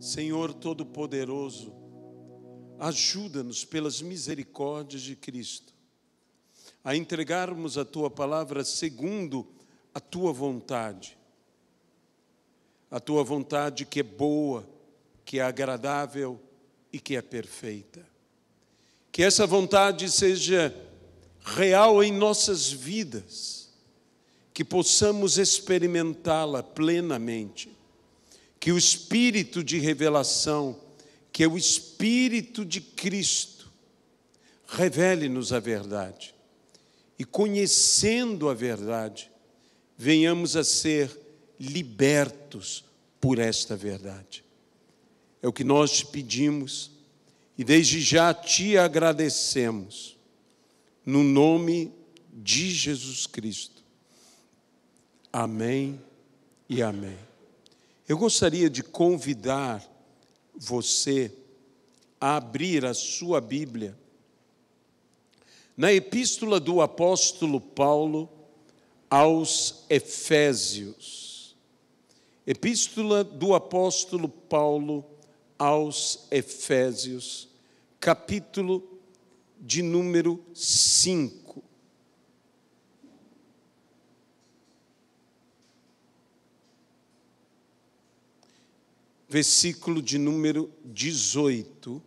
Senhor Todo-Poderoso, ajuda-nos pelas misericórdias de Cristo a entregarmos a Tua palavra segundo a Tua vontade. A Tua vontade que é boa, que é agradável e que é perfeita. Que essa vontade seja real em nossas vidas, que possamos experimentá-la plenamente. Que o Espírito de revelação, que é o Espírito de Cristo, revele-nos a verdade. E conhecendo a verdade, venhamos a ser libertos por esta verdade. É o que nós te pedimos e desde já te agradecemos, no nome de Jesus Cristo. Amém e amém. Eu gostaria de convidar você a abrir a sua Bíblia na Epístola do Apóstolo Paulo aos Efésios. Epístola do Apóstolo Paulo aos Efésios, capítulo de número 5. Versículo de número 18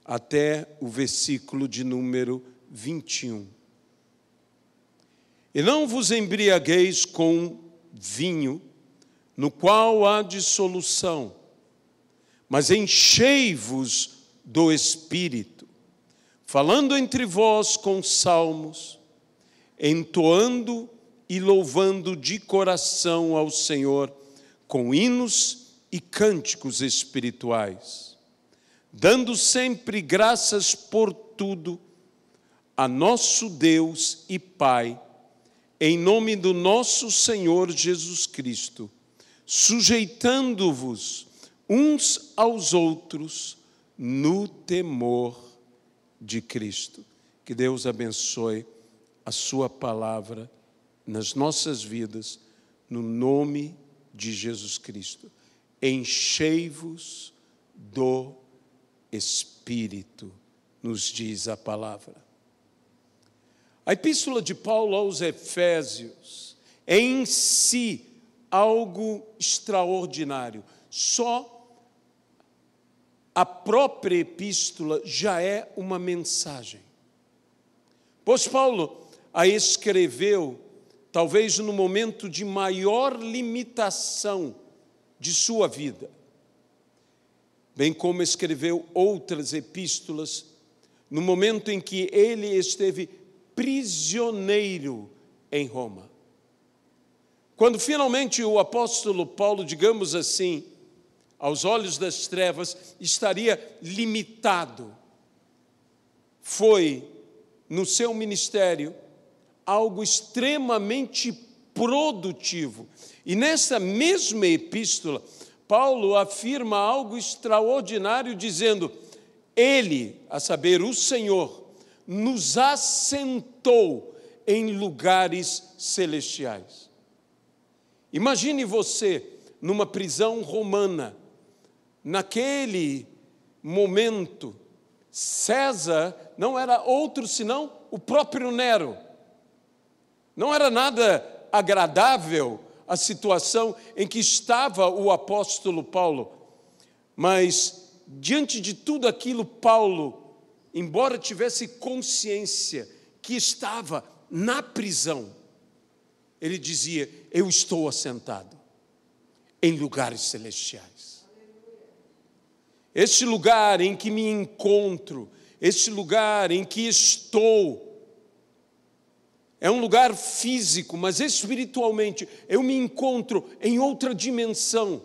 até o versículo de número 21. E não vos embriagueis com vinho, no qual há dissolução, mas enchei-vos do Espírito, falando entre vós com salmos, entoando e louvando de coração ao Senhor, com hinos e cânticos espirituais, dando sempre graças por tudo a nosso Deus e Pai, em nome do nosso Senhor Jesus Cristo, sujeitando-vos uns aos outros no temor de Cristo. Que Deus abençoe a sua palavra nas nossas vidas, no nome de Jesus Cristo. Enchei-vos do Espírito, nos diz a palavra. A epístola de Paulo aos Efésios é em si algo extraordinário. Só a própria epístola já é uma mensagem. Pois Paulo a escreveu, talvez no momento de maior limitação de sua vida, bem como escreveu outras epístolas, no momento em que ele esteve prisioneiro em Roma. Quando finalmente o apóstolo Paulo, digamos assim, aos olhos das trevas, estaria limitado, foi no seu ministério algo extremamente produtivo. E nessa mesma epístola, Paulo afirma algo extraordinário, dizendo: Ele, a saber, o Senhor, nos assentou em lugares celestiais. Imagine você numa prisão romana. Naquele momento, César não era outro senão o próprio Nero. Não era nada agradável a situação em que estava o apóstolo Paulo, mas diante de tudo aquilo, Paulo, embora tivesse consciência que estava na prisão, ele dizia: eu estou assentado em lugares celestiais. Este lugar em que me encontro, este lugar em que estou, é um lugar físico, mas espiritualmente eu me encontro em outra dimensão.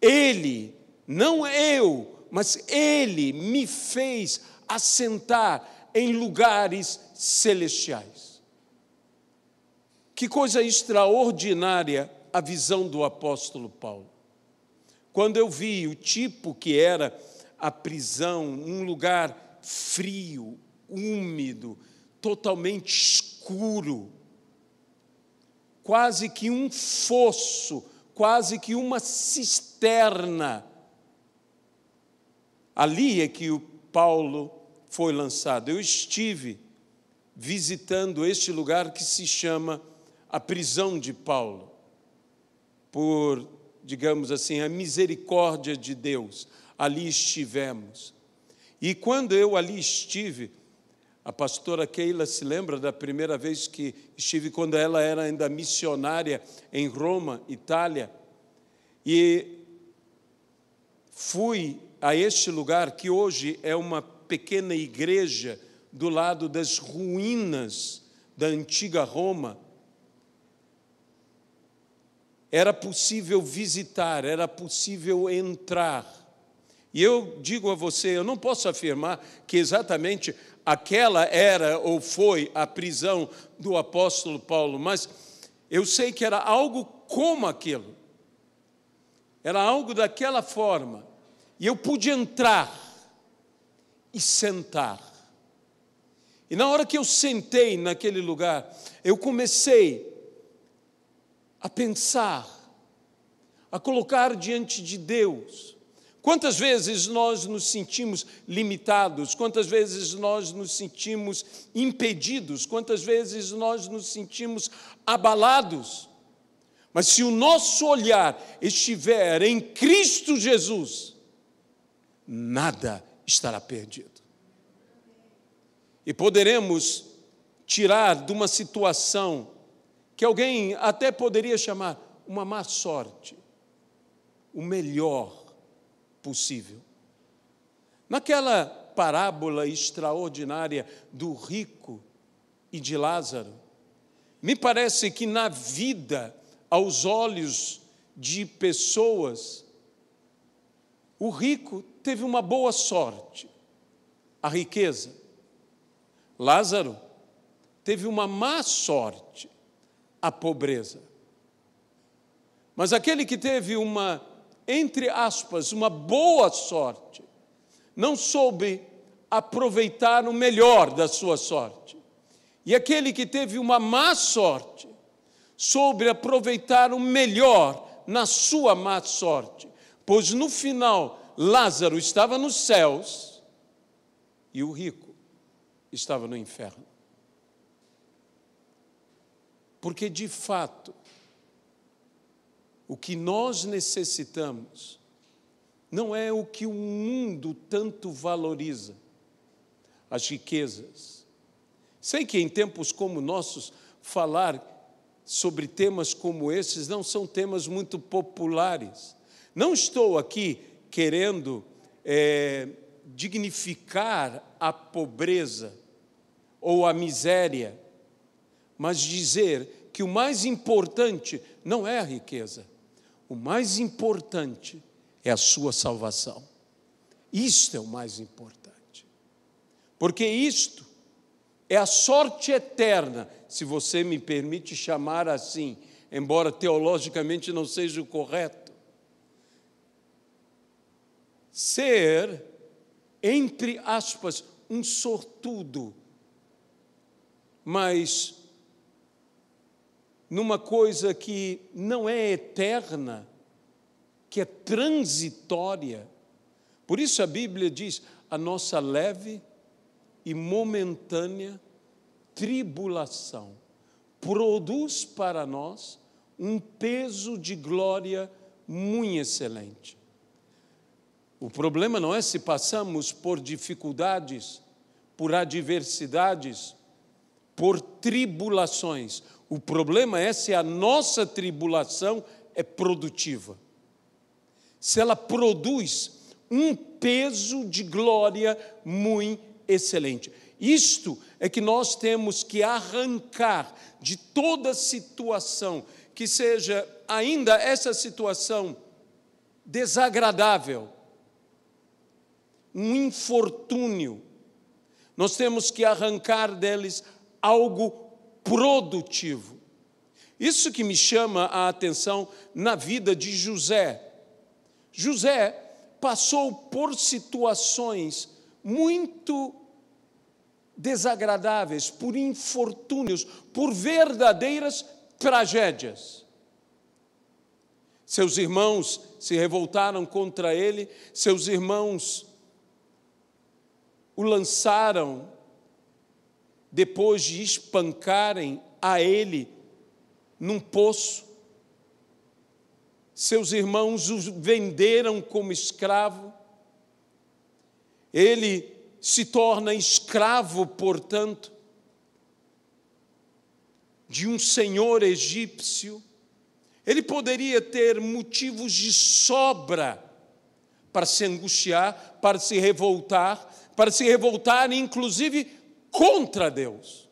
Ele, não eu, mas Ele me fez assentar em lugares celestiais. Que coisa extraordinária a visão do apóstolo Paulo. Quando eu vi o tipo que era a prisão, um lugar frio, úmido, totalmente escuro, quase que um fosso, quase que uma cisterna. Ali é que o Paulo foi lançado. Eu estive visitando este lugar que se chama a prisão de Paulo, por, digamos assim, a misericórdia de Deus. Ali estivemos. E quando eu ali estive, a pastora Keila se lembra da primeira vez que estive, quando ela era ainda missionária em Roma, Itália, e fui a este lugar que hoje é uma pequena igreja do lado das ruínas da antiga Roma. Era possível visitar, era possível entrar. E eu digo a você, eu não posso afirmar que exatamente aquela era ou foi a prisão do apóstolo Paulo, mas eu sei que era algo como aquilo. Era algo daquela forma. E eu pude entrar e sentar. E na hora que eu sentei naquele lugar, eu comecei a pensar, a colocar diante de Deus. Quantas vezes nós nos sentimos limitados, quantas vezes nós nos sentimos impedidos, quantas vezes nós nos sentimos abalados. Mas se o nosso olhar estiver em Cristo Jesus, nada estará perdido. E poderemos tirar de uma situação que alguém até poderia chamar uma má sorte, o melhor possível. Naquela parábola extraordinária do rico e de Lázaro, me parece que na vida, aos olhos de pessoas, o rico teve uma boa sorte, a riqueza. Lázaro teve uma má sorte, a pobreza. Mas aquele que teve uma, entre aspas, uma boa sorte, não soube aproveitar o melhor da sua sorte. E aquele que teve uma má sorte, soube aproveitar o melhor na sua má sorte. Pois no final, Lázaro estava nos céus e o rico estava no inferno. Porque, de fato, o que nós necessitamos não é o que o mundo tanto valoriza, as riquezas. Sei que em tempos como nossos, falar sobre temas como esses não são temas muito populares. Não estou aqui querendo dignificar a pobreza ou a miséria, mas dizer que o mais importante não é a riqueza. O mais importante é a sua salvação. Isto é o mais importante. Porque isto é a sorte eterna, se você me permite chamar assim, embora teologicamente não seja o correto. Ser, entre aspas, um sortudo, mas numa coisa que não é eterna, que é transitória. Por isso a Bíblia diz, a nossa leve e momentânea tribulação produz para nós um peso de glória muito excelente. O problema não é se passamos por dificuldades, por adversidades, por tribulações. O problema é se a nossa tribulação é produtiva. Se ela produz um peso de glória muito excelente. Isto é que nós temos que arrancar de toda situação, que seja ainda essa situação desagradável, um infortúnio. Nós temos que arrancar deles algo produtivo. Isso que me chama a atenção na vida de José. José passou por situações muito desagradáveis, por infortúnios, por verdadeiras tragédias. Seus irmãos se revoltaram contra ele, seus irmãos o lançaram depois de espancarem a ele num poço. Seus irmãos o venderam como escravo. Ele se torna escravo, portanto, de um senhor egípcio. Ele poderia ter motivos de sobra para se angustiar, para se revoltar inclusive contra Deus.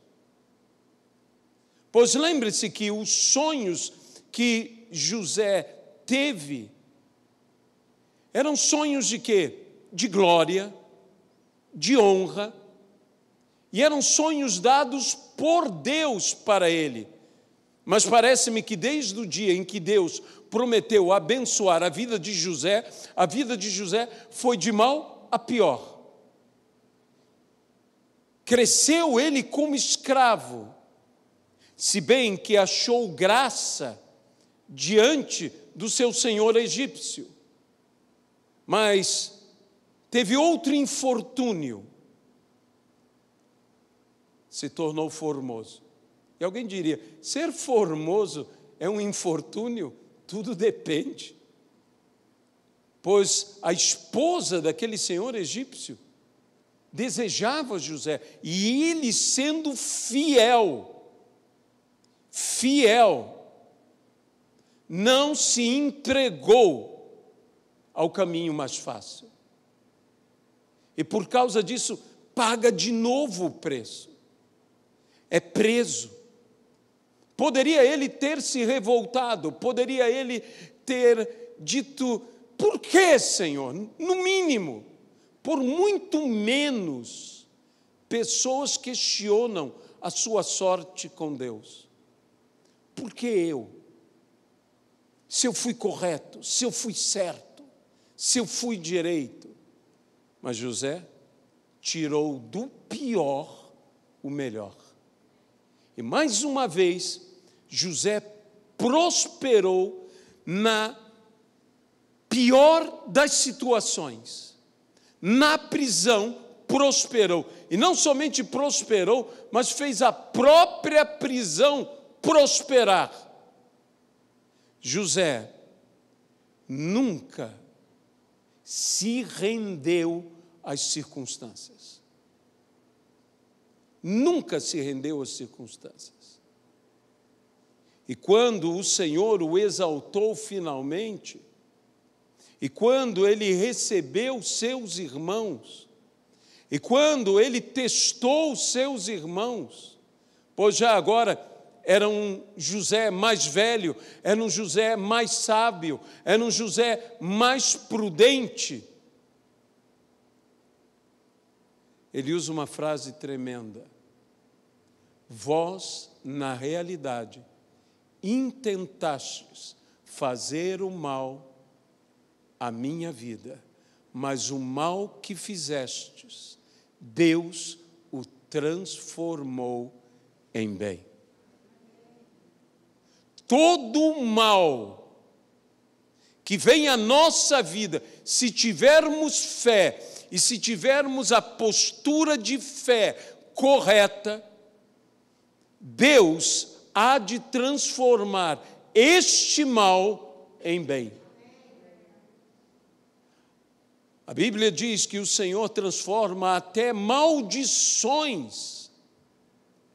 Pois lembre-se que os sonhos que José teve eram sonhos de quê? De glória, de honra, e eram sonhos dados por Deus para ele. Mas parece-me que desde o dia em que Deus prometeu abençoar a vida de José foi de mal a pior. Cresceu ele como escravo, se bem que achou graça diante do seu senhor egípcio. Mas teve outro infortúnio, se tornou formoso. E alguém diria, ser formoso é um infortúnio? Tudo depende. Pois a esposa daquele senhor egípcio desejava José, e ele sendo fiel, não se entregou ao caminho mais fácil. E por causa disso, paga de novo o preço. É preso. Poderia ele ter se revoltado, poderia ele ter dito, por que, Senhor? No mínimo, por muito menos, pessoas questionam a sua sorte com Deus. Por que eu? Se eu fui correto, se eu fui certo, se eu fui direito. Mas José tirou do pior o melhor. E mais uma vez, José prosperou na pior das situações. Na prisão, prosperou. E não somente prosperou, mas fez a própria prisão prosperar. José nunca se rendeu às circunstâncias. Nunca se rendeu às circunstâncias. E quando o Senhor o exaltou finalmente, e quando ele recebeu seus irmãos, e quando ele testou seus irmãos, pois já agora era um José mais velho, era um José mais sábio, era um José mais prudente, ele usa uma frase tremenda: vós, na realidade, intentastes fazer o mal à minha vida, mas o mal que fizestes, Deus o transformou em bem. Todo o mal que vem à nossa vida, se tivermos fé e se tivermos a postura de fé correta, Deus há de transformar este mal em bem. A Bíblia diz que o Senhor transforma até maldições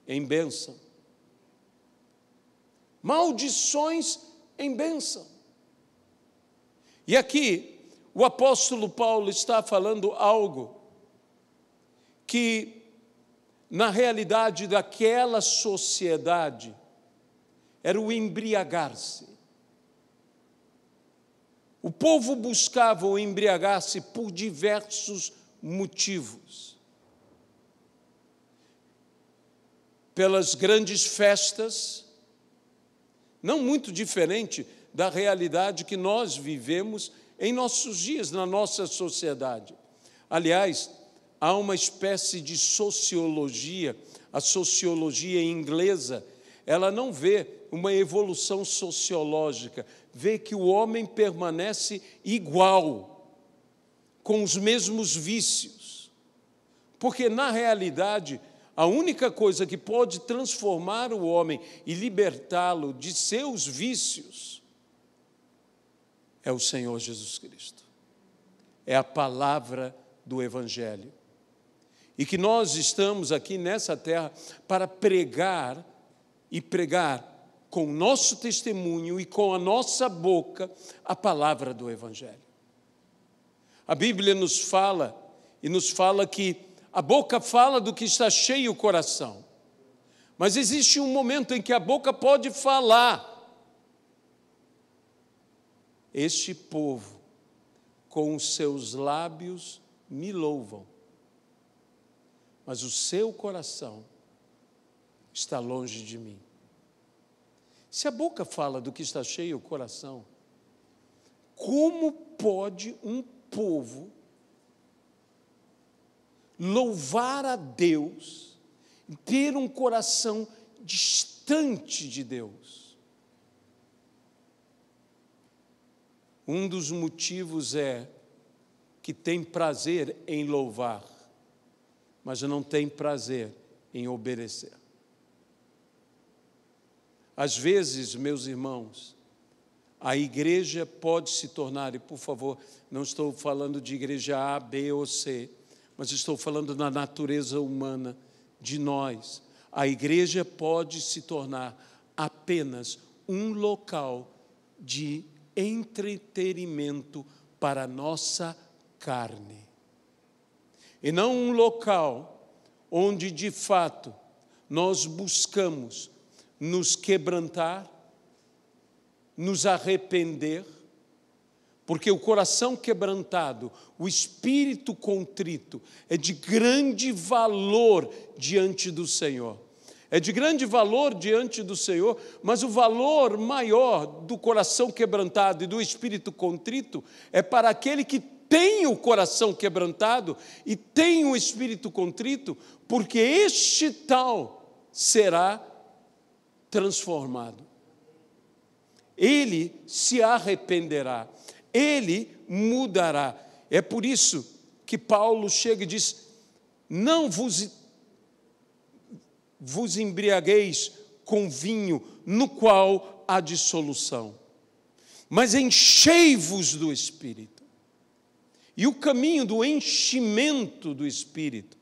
em bênção. Maldições em bênção. E aqui, o apóstolo Paulo está falando algo que, na realidade daquela sociedade, era o embriagar-se. O povo buscava o embriagar-se por diversos motivos. Pelas grandes festas, não muito diferente da realidade que nós vivemos em nossos dias, na nossa sociedade. Aliás, há uma espécie de sociologia, a sociologia inglesa, ela não vê uma evolução sociológica, vê que o homem permanece igual, com os mesmos vícios. Porque, na realidade, a única coisa que pode transformar o homem e libertá-lo de seus vícios é o Senhor Jesus Cristo. É a palavra do Evangelho. E que nós estamos aqui nessa terra para pregar com o nosso testemunho e com a nossa boca a palavra do Evangelho. A Bíblia nos fala que a boca fala do que está cheio o coração. Mas existe um momento em que a boca pode falar. Este povo, com os seus lábios, me louvam, mas o seu coração está longe de mim. Se a boca fala do que está cheio o coração, como pode um povo louvar a Deus e ter um coração distante de Deus? Um dos motivos é que tem prazer em louvar, mas não tem prazer em obedecer. Às vezes, meus irmãos, a igreja pode se tornar, e por favor, não estou falando de igreja A, B ou C, mas estou falando da natureza humana de nós. A igreja pode se tornar apenas um local de entretenimento para a nossa carne. E não um local onde, de fato, nós buscamos nos quebrantar, nos arrepender, porque o coração quebrantado, o espírito contrito, é de grande valor diante do Senhor. É de grande valor diante do Senhor, mas o valor maior do coração quebrantado e do espírito contrito é para aquele que tem o coração quebrantado e tem o espírito contrito, porque este tal será transformado. Ele se arrependerá, ele mudará. É por isso que Paulo chega e diz: não vos embriagueis com vinho, no qual há dissolução, mas enchei-vos do Espírito. E o caminho do enchimento do Espírito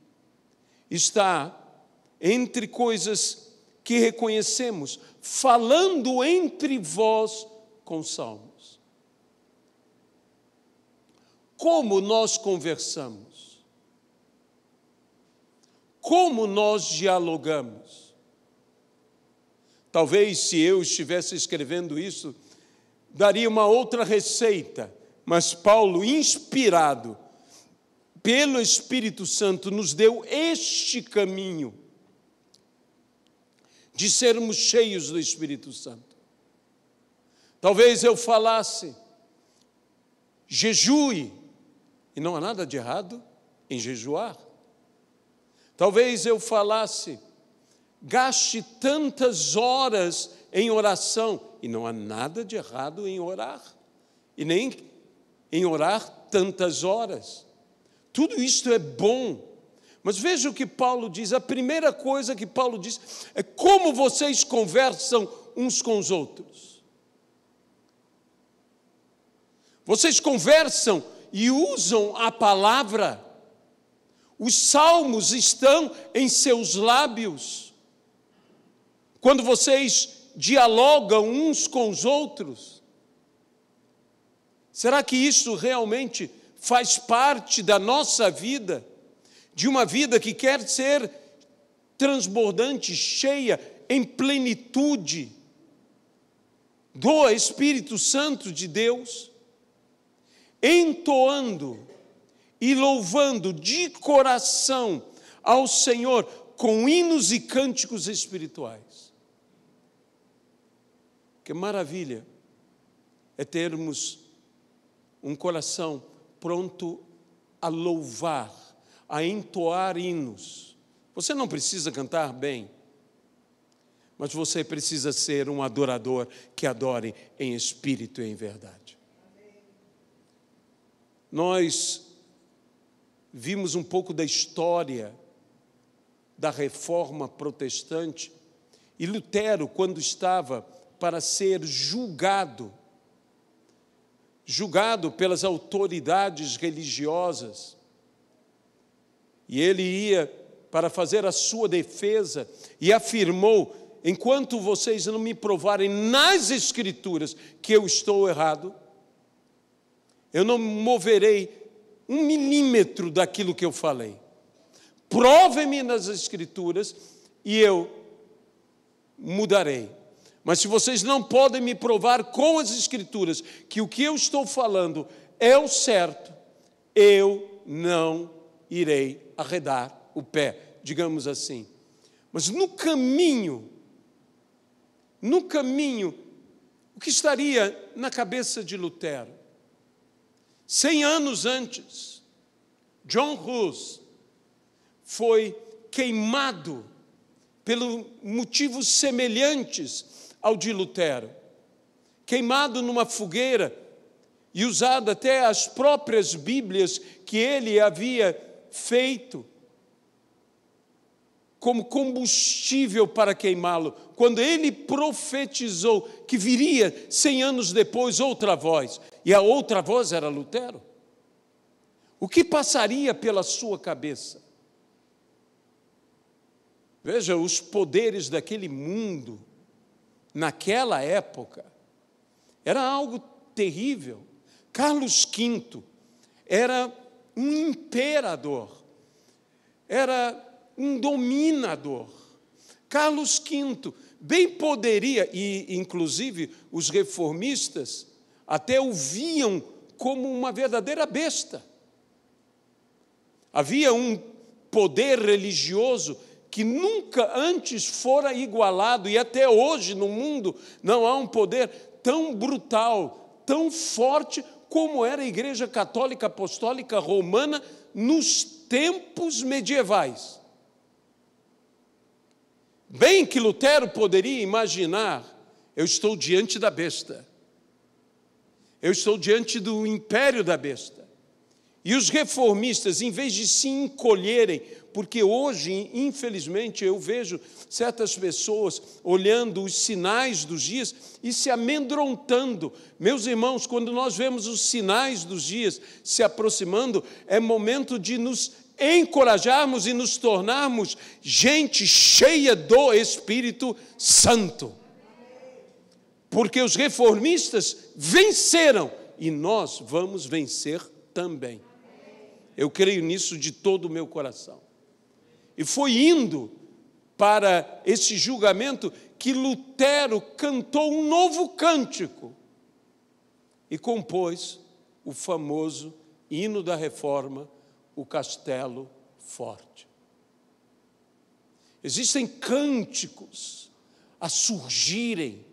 está entre coisas que reconhecemos, falando entre vós com salmos. Como nós conversamos? Como nós dialogamos? Talvez, se eu estivesse escrevendo isso, daria uma outra receita, mas Paulo, inspirado pelo Espírito Santo, nos deu este caminho de sermos cheios do Espírito Santo. Talvez eu falasse: jejue, e não há nada de errado em jejuar. Talvez eu falasse: gaste tantas horas em oração, e não há nada de errado em orar, e nem em orar tantas horas. Tudo isto é bom. Mas veja o que Paulo diz. A primeira coisa que Paulo diz é como vocês conversam uns com os outros. Vocês conversam e usam a palavra. Os salmos estão em seus lábios. Quando vocês dialogam uns com os outros. Será que isso realmente faz parte da nossa vida? De uma vida que quer ser transbordante, cheia, em plenitude do Espírito Santo de Deus, entoando e louvando de coração ao Senhor com hinos e cânticos espirituais. Que maravilha é termos um coração pronto a louvar, a entoar hinos. Você não precisa cantar bem, mas você precisa ser um adorador que adore em espírito e em verdade. Nós vimos um pouco da história da Reforma Protestante, e Lutero, quando estava para ser julgado pelas autoridades religiosas, e ele ia para fazer a sua defesa, e afirmou: enquanto vocês não me provarem nas Escrituras que eu estou errado, eu não moverei 1 milímetro daquilo que eu falei. Provem-me nas Escrituras e eu mudarei. Mas se vocês não podem me provar com as Escrituras que o que eu estou falando é o certo, eu não irei arredar o pé, digamos assim. Mas no caminho, o que estaria na cabeça de Lutero? 100 anos antes, John Hus foi queimado por motivos semelhantes ao de Lutero. Queimado numa fogueira e usado até as próprias Bíblias que ele havia feito como combustível para queimá-lo, quando ele profetizou que viria 100 anos depois outra voz, e a outra voz era Lutero. O que passaria pela sua cabeça? Veja, os poderes daquele mundo, naquela época, era algo terrível. Carlos V era um imperador, era um dominador. Carlos V bem poderia, e inclusive os reformistas até o viam como uma verdadeira besta. Havia um poder religioso que nunca antes fora igualado, e até hoje no mundo não há um poder tão brutal, tão forte como era a Igreja Católica Apostólica Romana nos tempos medievais. Bem que Lutero poderia imaginar: eu estou diante da besta, eu estou diante do império da besta. E os reformistas, em vez de se encolherem, porque hoje, infelizmente, eu vejo certas pessoas olhando os sinais dos dias e se amedrontando. Meus irmãos, quando nós vemos os sinais dos dias se aproximando, é momento de nos encorajarmos e nos tornarmos gente cheia do Espírito Santo. Porque os reformistas venceram e nós vamos vencer também. Eu creio nisso de todo o meu coração. E foi indo para esse julgamento que Lutero cantou um novo cântico e compôs o famoso hino da Reforma, o Castelo Forte. Existem cânticos a surgirem.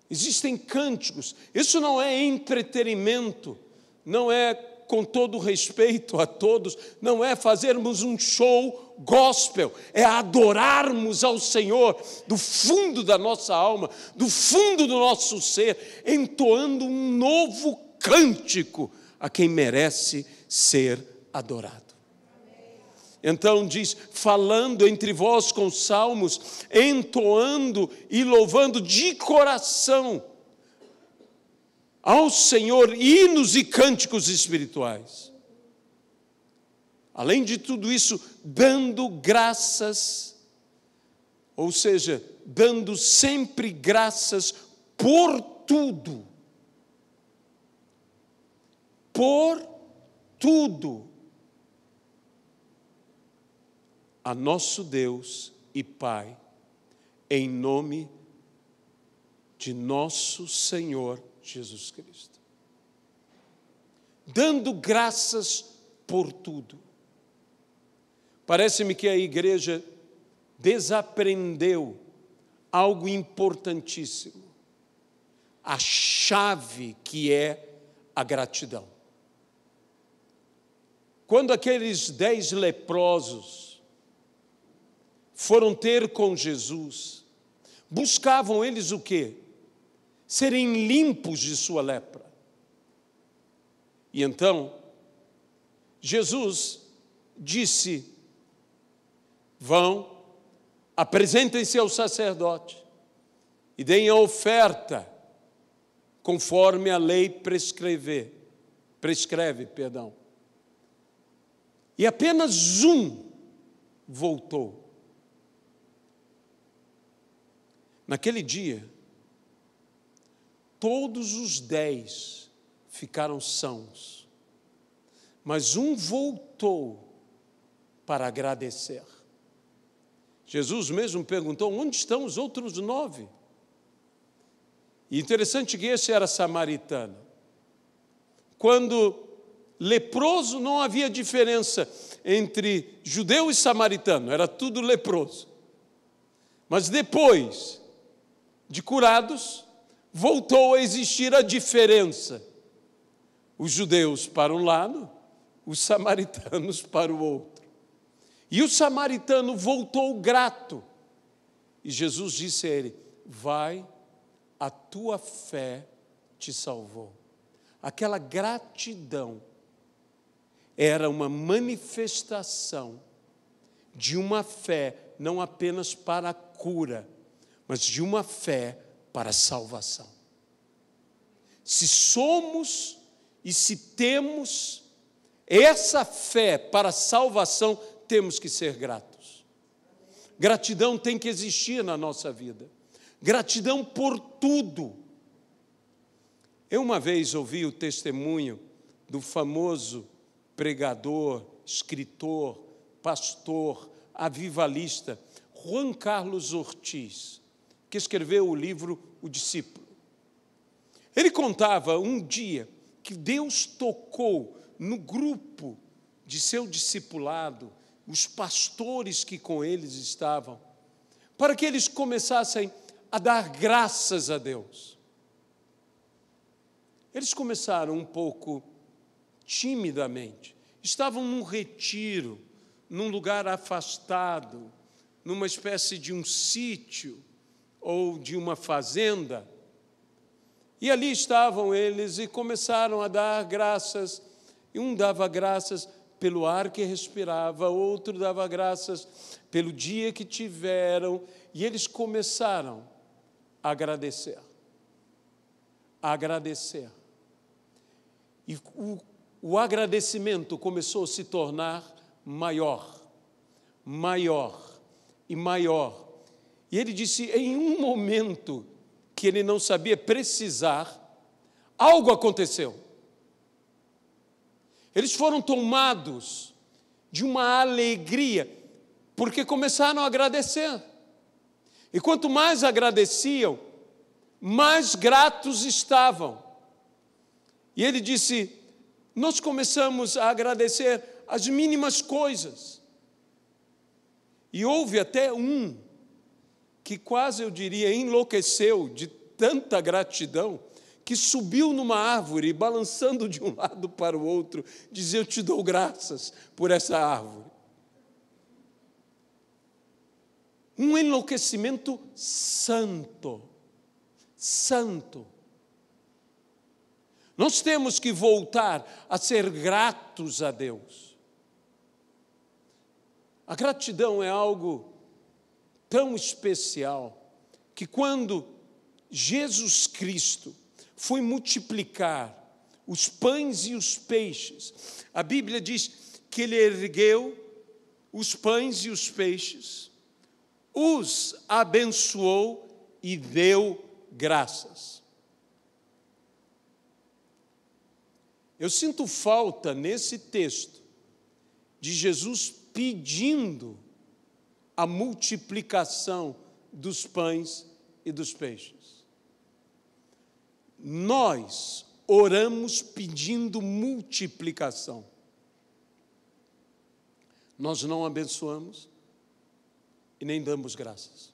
Existem cânticos. Isso não é entretenimento, não é, com todo respeito a todos, não é fazermos um show gospel, é adorarmos ao Senhor do fundo da nossa alma, do fundo do nosso ser, entoando um novo cântico a quem merece ser adorado. Então diz: falando entre vós com salmos, entoando e louvando de coração ao Senhor hinos e cânticos espirituais. Além de tudo isso, dando graças, ou seja, dando sempre graças por tudo. Por tudo. A nosso Deus e Pai, em nome de nosso Senhor Jesus Cristo. Dando graças por tudo. Parece-me que a igreja desaprendeu algo importantíssimo. A chave que é a gratidão. Quando aqueles 10 leprosos foram ter com Jesus, buscavam eles o quê? Serem limpos de sua lepra. E então, Jesus disse: vão, apresentem-se ao sacerdote e deem a oferta conforme a lei prescreve. E apenas um voltou. Naquele dia, todos os 10 ficaram sãos, mas um voltou para agradecer. Jesus mesmo perguntou: onde estão os outros 9? E interessante que esse era samaritano. Quando leproso, não havia diferença entre judeu e samaritano, era tudo leproso. Mas depois de curados, voltou a existir a diferença. Os judeus para um lado, os samaritanos para o outro. E o samaritano voltou grato. E Jesus disse a ele: vai, a tua fé te salvou. Aquela gratidão era uma manifestação de uma fé, não apenas para a cura, mas de uma fé para a salvação. Se somos e se temos essa fé para a salvação, temos que ser gratos. Gratidão tem que existir na nossa vida. Gratidão por tudo. Eu uma vez ouvi o testemunho do famoso pregador, escritor, pastor, avivalista, Juan Carlos Ortiz, que escreveu o livro O Discípulo. Ele contava um dia que Deus tocou no grupo de seu discipulado, os pastores que com eles estavam, para que eles começassem a dar graças a Deus. Eles começaram um pouco timidamente, estavam num retiro, num lugar afastado, numa espécie de um sítio ou de uma fazenda, e ali estavam eles e começaram a dar graças, e um dava graças pelo ar que respirava, outro dava graças pelo dia que tiveram, e eles começaram a agradecer. E o agradecimento começou a se tornar maior e maior. E ele disse, em um momento que ele não sabia precisar, algo aconteceu. Eles foram tomados de uma alegria, porque começaram a agradecer. E quanto mais agradeciam, mais gratos estavam. E ele disse, nós começamos a agradecer as mínimas coisas. E houve até um que quase, eu diria, enlouqueceu de tanta gratidão, que subiu numa árvore, balançando de um lado para o outro, dizia, eu te dou graças por essa árvore. Um enlouquecimento santo. Nós temos que voltar a ser gratos a Deus. A gratidão é algo tão especial que quando Jesus Cristo foi multiplicar os pães e os peixes, a Bíblia diz que ele ergueu os pães e os peixes, os abençoou e deu graças. Eu sinto falta nesse texto de Jesus pedindo a multiplicação dos pães e dos peixes. Nós oramos pedindo multiplicação. Nós não abençoamos e nem damos graças.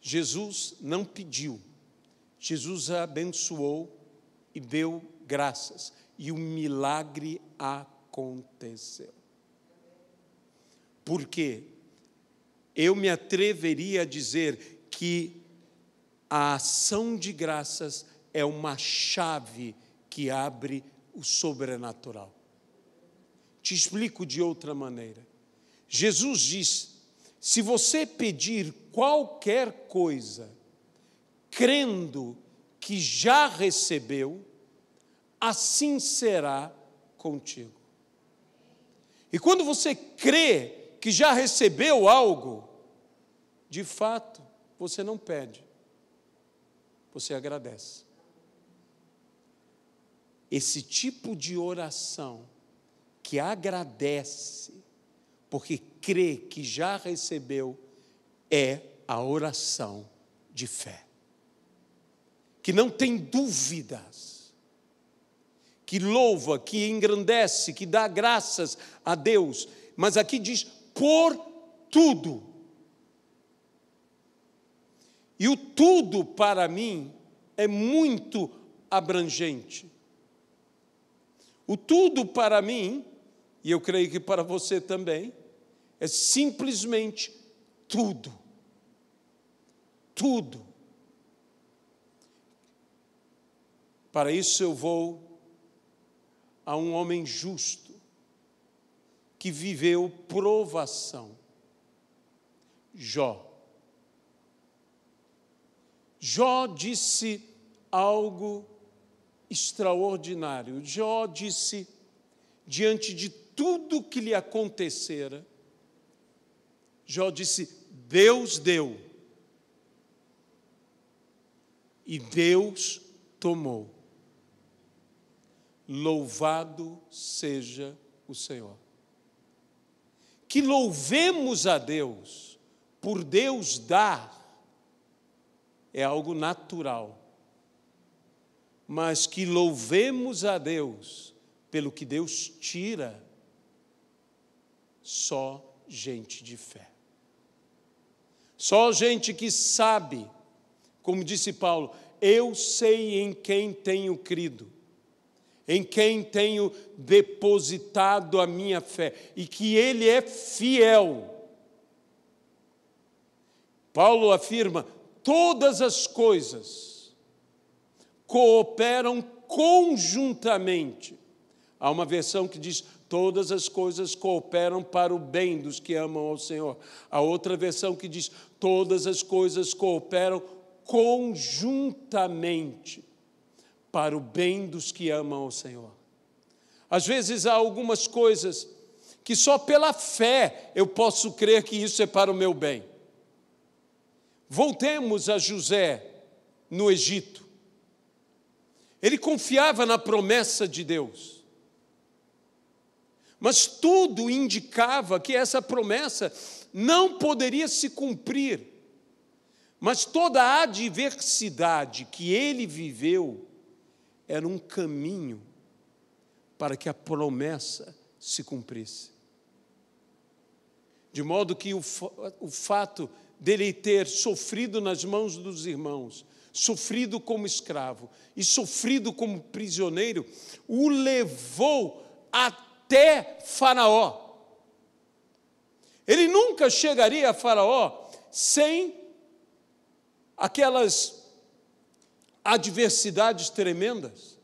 Jesus não pediu, Jesus abençoou e deu graças, e o milagre aconteceu. Por quê? eu me atreveria a dizer que a ação de graças é uma chave que abre o sobrenatural. Te explico de outra maneira. Jesus diz: se você pedir qualquer coisa, crendo que já recebeu, assim será contigo. E quando você crê que já recebeu algo, de fato, você não pede, você agradece. Esse tipo de oração que agradece, porque crê que já recebeu, é a oração de fé. Que não tem dúvidas, que louva, que engrandece, que dá graças a Deus. Mas aqui diz, por tudo. E o tudo, para mim, é muito abrangente. O tudo, para mim, e eu creio que para você também, é simplesmente tudo. Tudo. Para isso eu vou a um homem justo, que viveu provação. Jó. Jó disse algo extraordinário. Jó disse, diante de tudo que lhe acontecera, Jó disse, Deus deu e Deus tomou. Louvado seja o Senhor. Que louvemos a Deus por Deus dar é algo natural. Mas que louvemos a Deus pelo que Deus tira, só gente de fé. Só gente que sabe, como disse Paulo, eu sei em quem tenho crido, em quem tenho depositado a minha fé, e que Ele é fiel. Paulo afirma, todas as coisas cooperam conjuntamente. Há uma versão que diz, todas as coisas cooperam para o bem dos que amam ao Senhor. Há outra versão que diz, todas as coisas cooperam conjuntamente para o bem dos que amam ao Senhor. Às vezes há algumas coisas que só pela fé eu posso crer que isso é para o meu bem. Voltemos a José no Egito. Ele confiava na promessa de Deus. Mas tudo indicava que essa promessa não poderia se cumprir. Mas toda a adversidade que ele viveu era um caminho para que a promessa se cumprisse. De modo que o fato dele ter sofrido nas mãos dos irmãos, sofrido como escravo e sofrido como prisioneiro, o levou até Faraó. Ele nunca chegaria a Faraó sem aquelas adversidades tremendas.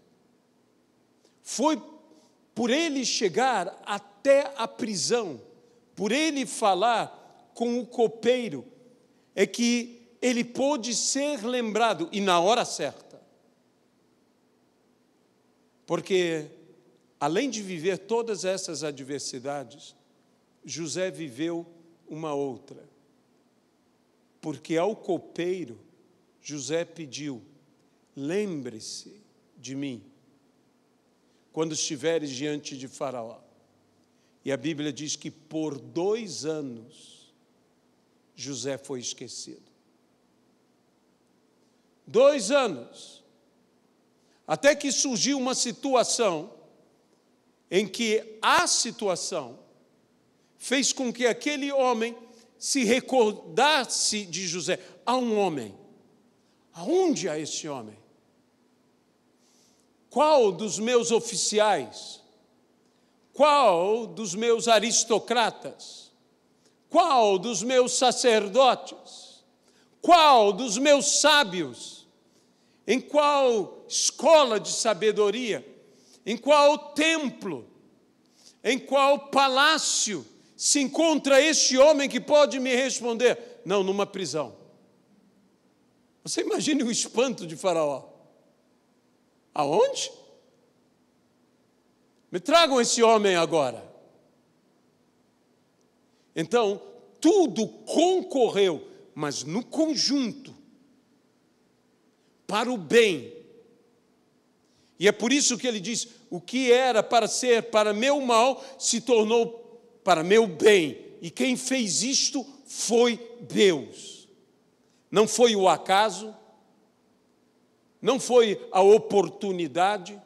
Foi por ele chegar até a prisão, por ele falar com o copeiro, é que ele pôde ser lembrado, e na hora certa. Porque, além de viver todas essas adversidades, José viveu uma outra. Porque ao copeiro, José pediu, lembre-se de mim, quando estiveres diante de Faraó. E a Bíblia diz que por 2 anos, José foi esquecido. 2 anos. Até que surgiu uma situação em que a situação fez com que aquele homem se recordasse de José. Há um homem. Aonde há esse homem? Qual dos meus oficiais? Qual dos meus aristocratas? Qual dos meus sacerdotes? Qual dos meus sábios? Em qual escola de sabedoria? Em qual templo? Em qual palácio se encontra este homem que pode me responder? Não, numa prisão. Você imagine o espanto de Faraó. Aonde? Me tragam esse homem agora. Então, tudo concorreu, mas no conjunto, para o bem. E é por isso que ele diz, o que era para ser para meu mal, se tornou para meu bem. E quem fez isto foi Deus. Não foi o acaso, não foi a oportunidade.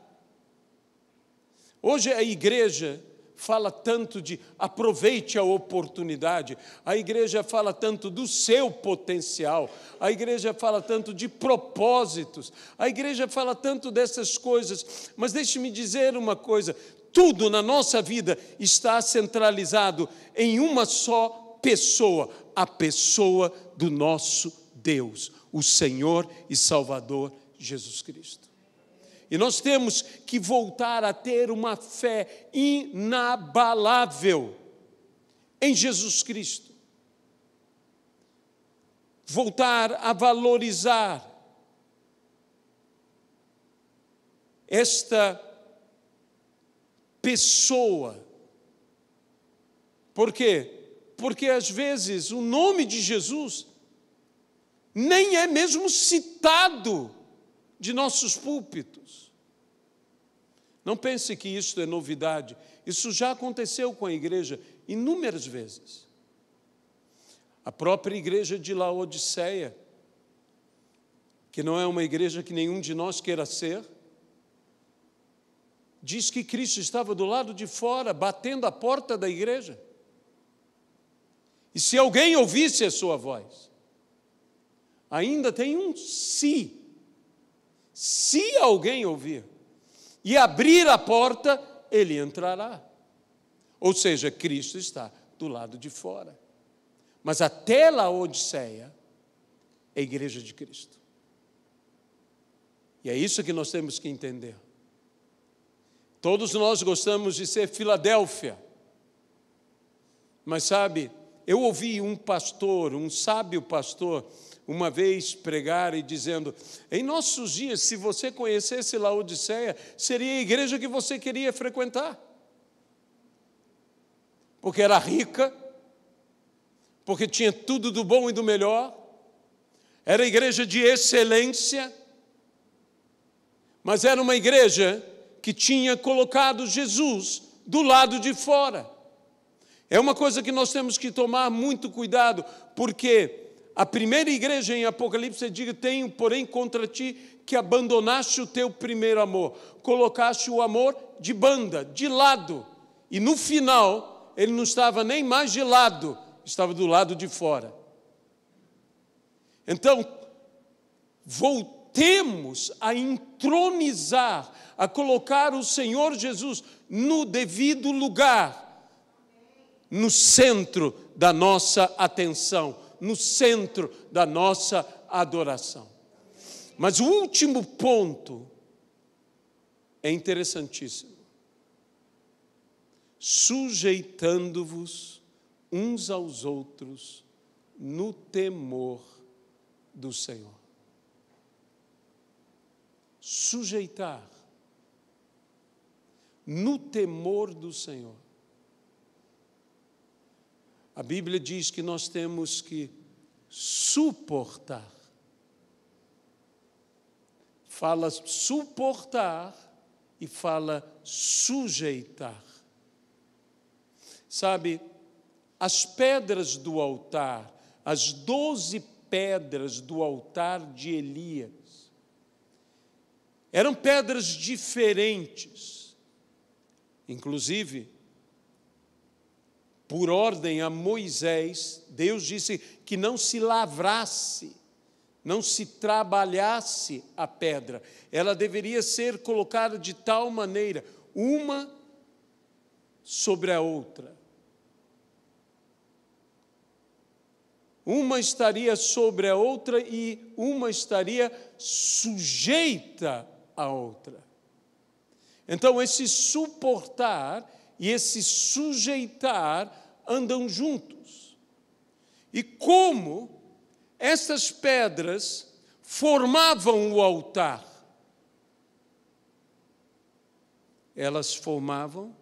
Hoje a igreja fala tanto de aproveite a oportunidade, a igreja fala tanto do seu potencial, a igreja fala tanto de propósitos, a igreja fala tanto dessas coisas, mas deixe-me dizer uma coisa, tudo na nossa vida está centralizado em uma só pessoa, a pessoa do nosso Deus, o Senhor e Salvador Jesus Cristo. E nós temos que voltar a ter uma fé inabalável em Jesus Cristo. Voltar a valorizar esta pessoa. Por quê? Porque às vezes o nome de Jesus nem é mesmo citado de nossos púlpitos. Não pense que isso é novidade. Isso já aconteceu com a igreja inúmeras vezes. A própria igreja de Laodiceia, que não é uma igreja que nenhum de nós queira ser, diz que Cristo estava do lado de fora, batendo a porta da igreja. E se alguém ouvisse a sua voz, ainda tem um se. Se alguém ouvir e abrir a porta, ele entrará. Ou seja, Cristo está do lado de fora. Mas até Laodiceia é a igreja de Cristo. E é isso que nós temos que entender. Todos nós gostamos de ser Filadélfia. Mas sabe, eu ouvi um pastor, um sábio pastor, uma vez pregar e dizendo, em nossos dias, se você conhecesse Laodiceia, seria a igreja que você queria frequentar. Porque era rica, porque tinha tudo do bom e do melhor, era igreja de excelência, mas era uma igreja que tinha colocado Jesus do lado de fora. É uma coisa que nós temos que tomar muito cuidado, porque a primeira igreja em Apocalipse diz, tenho, porém, contra ti que abandonaste o teu primeiro amor, colocaste o amor de banda, de lado, e no final, ele não estava nem mais de lado, estava do lado de fora. Então, voltemos a entronizar, a colocar o Senhor Jesus no devido lugar, no centro da nossa atenção, no centro da nossa adoração. Mas o último ponto é interessantíssimo. Sujeitando-vos uns aos outros no temor do Senhor. Sujeitar no temor do Senhor. A Bíblia diz que nós temos que suportar. Fala suportar e fala sujeitar. Sabe, as pedras do altar, as 12 pedras do altar de Elias, eram pedras diferentes. Inclusive, por ordem a Moisés, Deus disse que não se lavrasse, não se trabalhasse a pedra. Ela deveria ser colocada de tal maneira, uma sobre a outra. uma estaria sobre a outra e uma estaria sujeita à outra. Então, esse suportar e esse sujeitar andam juntos. E como essas pedras formavam o altar? Elas formavam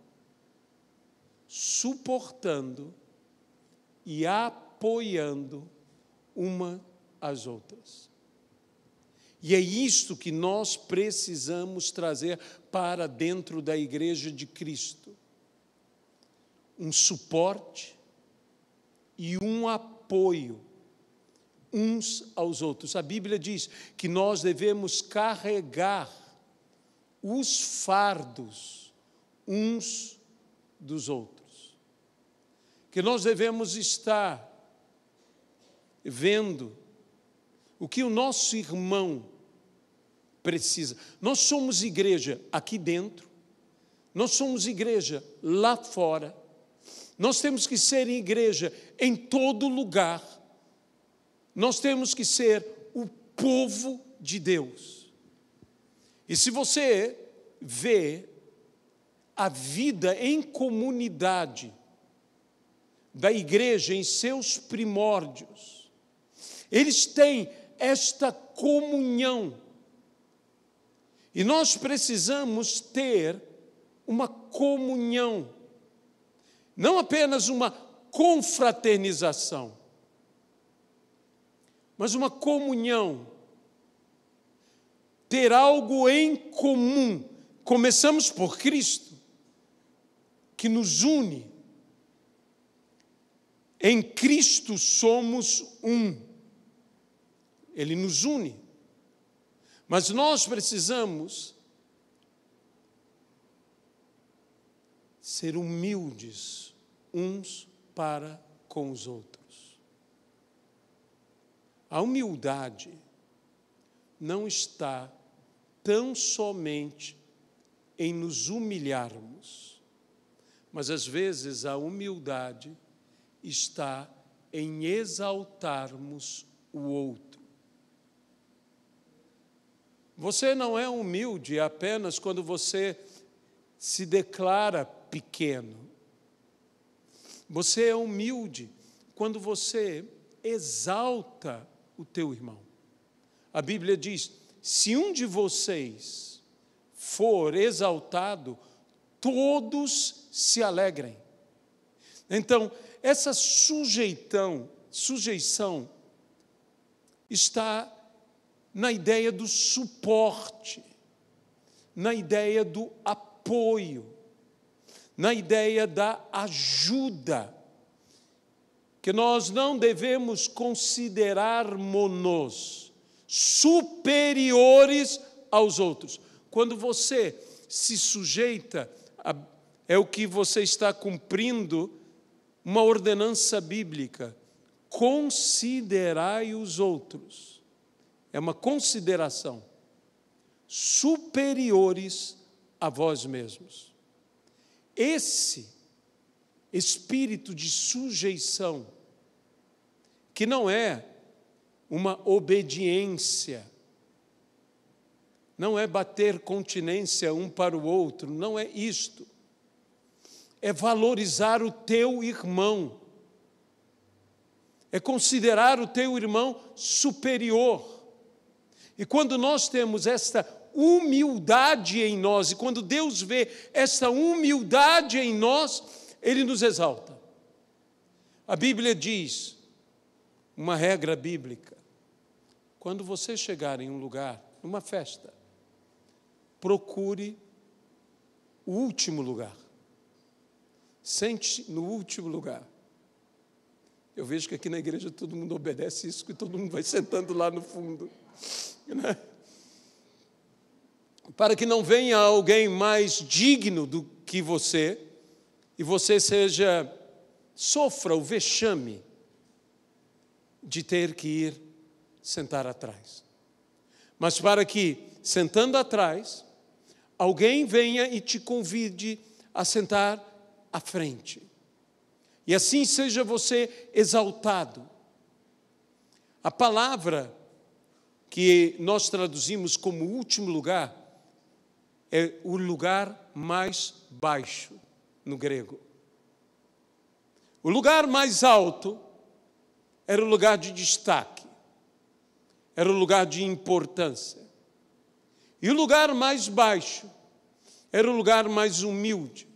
suportando e apoiando uma às outras. E é isto que nós precisamos trazer para dentro da Igreja de Cristo. Um suporte e um apoio uns aos outros. A Bíblia diz que nós devemos carregar os fardos uns dos outros. Que nós devemos estar vendo o que o nosso irmão precisa. Nós somos igreja aqui dentro, nós somos igreja lá fora, nós temos que ser igreja em todo lugar, nós temos que ser o povo de Deus. E se você vê a vida em comunidade da igreja em seus primórdios, eles têm esta comunhão. E nós precisamos ter uma comunhão, não apenas uma confraternização, mas uma comunhão, ter algo em comum. Começamos por Cristo, que nos une. Em Cristo somos um. Ele nos une. Mas nós precisamos ser humildes uns para com os outros. A humildade não está tão somente em nos humilharmos, mas às vezes a humildade está em exaltarmos o outro. Você não é humilde apenas quando você se declara pequeno. Você é humilde quando você exalta o teu irmão. A Bíblia diz: se um de vocês for exaltado, todos se alegrem. Então, essa sujeição está na ideia do suporte, na ideia do apoio, na ideia da ajuda, que nós não devemos considerar-nos superiores aos outros. Quando você se sujeita, é o que você está cumprindo uma ordenança bíblica: considerai os outros. É uma consideração, superiores a vós mesmos. Esse espírito de sujeição, que não é uma obediência, não é bater continência um para o outro, não é isto. É valorizar o teu irmão, é considerar o teu irmão superior. E quando nós temos esta humildade em nós, e quando Deus vê essa humildade em nós, Ele nos exalta. A Bíblia diz, uma regra bíblica: quando você chegar em um lugar, numa festa, procure o último lugar. Sente no último lugar. Eu vejo que aqui na igreja todo mundo obedece isso, que todo mundo vai sentando lá no fundo, né? Para que não venha alguém mais digno do que você, e você sofra o vexame de ter que ir sentar atrás. Mas para que, sentando atrás, alguém venha e te convide a sentar à frente. E assim seja você exaltado. A palavra que nós traduzimos como último lugar é o lugar mais baixo no grego. O lugar mais alto era o lugar de destaque, era o lugar de importância. E o lugar mais baixo era o lugar mais humilde.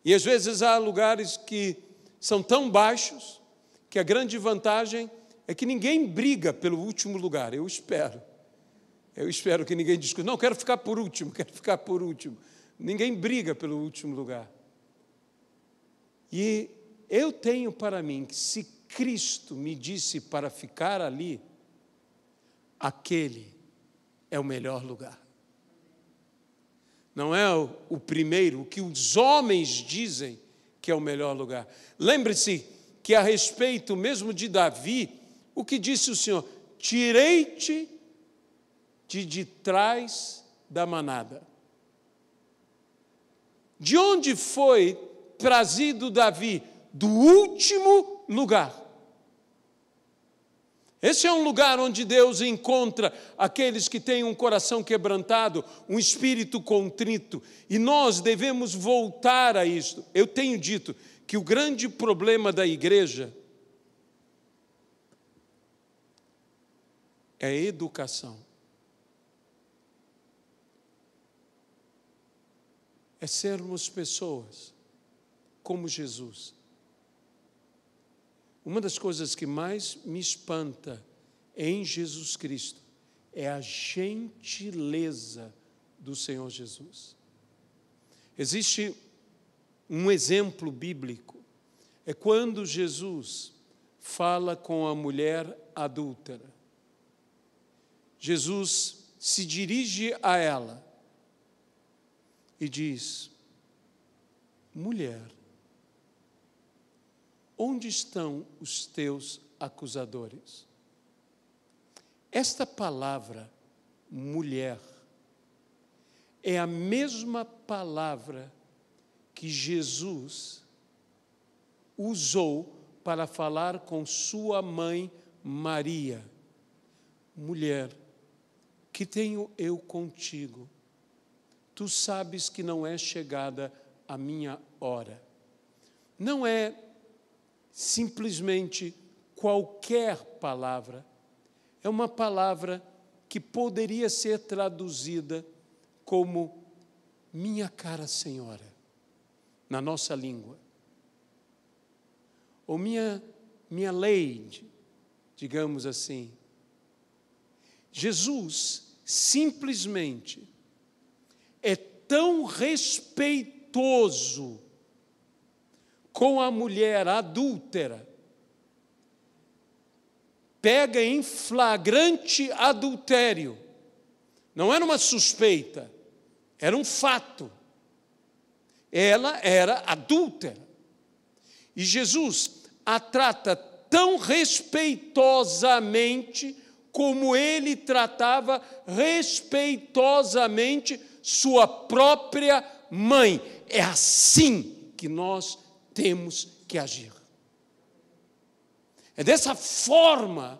E às vezes há lugares que são tão baixos que a grande vantagem é que ninguém briga pelo último lugar. Eu espero que ninguém discuta. Não, quero ficar por último. Ninguém briga pelo último lugar. E eu tenho para mim que se Cristo me disse para ficar ali, aquele é o melhor lugar. Não é o primeiro, o que os homens dizem que é o melhor lugar. Lembre-se que a respeito mesmo de Davi, o que disse o Senhor? Tirei-te de trás da manada. De onde foi trazido Davi? Do último lugar. Esse é um lugar onde Deus encontra aqueles que têm um coração quebrantado, um espírito contrito, e nós devemos voltar a isto. Eu tenho dito que o grande problema da igreja é a educação. É sermos pessoas como Jesus. Uma das coisas que mais me espanta em Jesus Cristo é a gentileza do Senhor Jesus. Existe um exemplo bíblico, é quando Jesus fala com a mulher adúltera. Jesus se dirige a ela e diz: mulher, onde estão os teus acusadores? Esta palavra, mulher, é a mesma palavra que Jesus usou para falar com sua mãe Maria. Mulher, que tenho eu contigo? Tu sabes que não é chegada a minha hora. Não é simplesmente qualquer palavra, é uma palavra que poderia ser traduzida como minha cara senhora, na nossa língua, ou minha lady, digamos assim. Jesus simplesmente é tão respeitoso com a mulher adúltera, pega em flagrante adultério. Não era uma suspeita, era um fato. Ela era adúltera. E Jesus a trata tão respeitosamente como ele tratava respeitosamente sua própria mãe. É assim que nós temos que agir. É dessa forma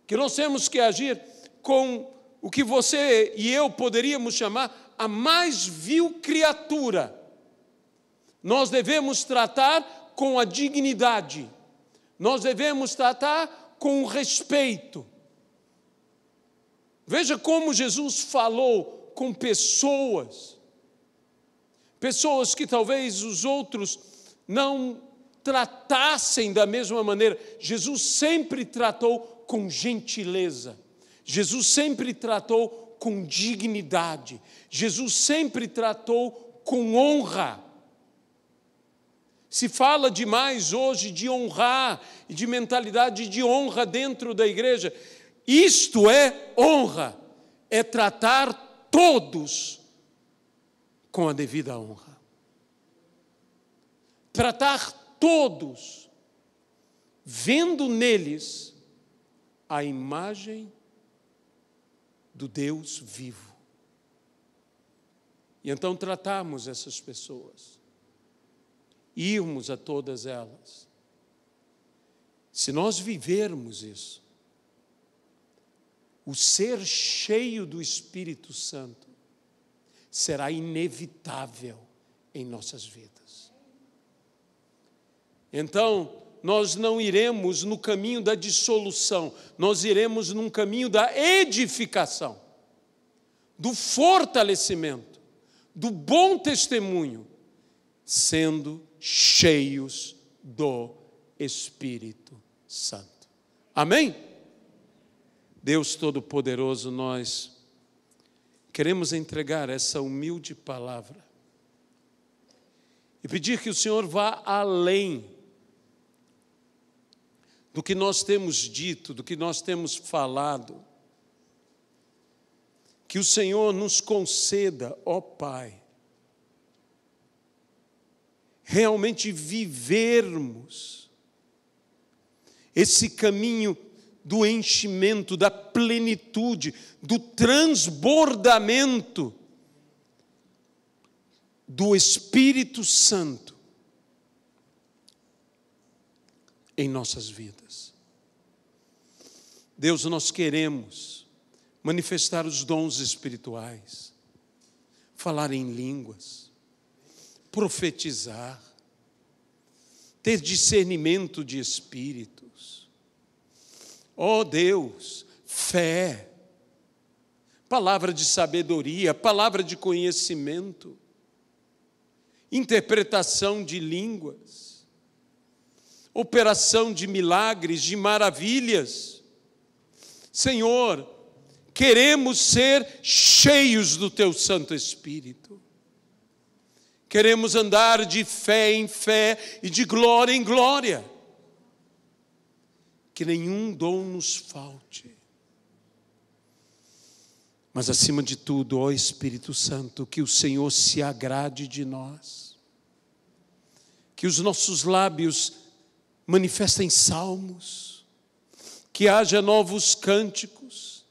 que nós temos que agir com o que você e eu poderíamos chamar a mais vil criatura. Nós devemos tratar com a dignidade, nós devemos tratar com o respeito. Veja como Jesus falou com pessoas que talvez os outros não tratassem da mesma maneira. Jesus sempre tratou com gentileza, Jesus sempre tratou com dignidade, Jesus sempre tratou com honra. Se fala demais hoje de honrar e de mentalidade de honra dentro da igreja. Isto é honra, é tratar todos com a devida honra. Tratar todos, vendo neles a imagem do Deus vivo. E então tratarmos essas pessoas, irmos a todas elas, Se nós vivermos isso, o ser cheio do Espírito Santo será inevitável em nossas vidas. Então, nós não iremos no caminho da dissolução, nós iremos num caminho da edificação, do fortalecimento, do bom testemunho, sendo cheios do Espírito Santo. Amém? Deus Todo-Poderoso, nós queremos entregar essa humilde palavra e pedir que o Senhor vá além do que nós temos dito, do que nós temos falado. Que o Senhor nos conceda, ó Pai, realmente vivermos esse caminho do enchimento, da plenitude, do transbordamento do Espírito Santo em nossas vidas. Deus, nós queremos manifestar os dons espirituais, falar em línguas, profetizar, ter discernimento de espíritos. Ó Deus, fé, palavra de sabedoria, palavra de conhecimento, interpretação de línguas, operação de milagres, de maravilhas. Senhor, queremos ser cheios do Teu Santo Espírito. Queremos andar de fé em fé e de glória em glória. Que nenhum dom nos falte. Mas acima de tudo, ó Espírito Santo, que o Senhor se agrade de nós. Que os nossos lábios manifestem salmos. Que haja novos cânticos.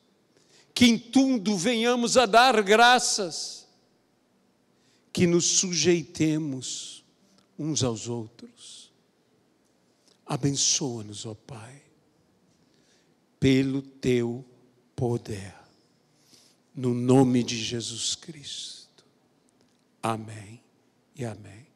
Que em tudo venhamos a dar graças. Que nos sujeitemos uns aos outros. Abençoa-nos, ó Pai, pelo Teu poder. No nome de Jesus Cristo. Amém e amém.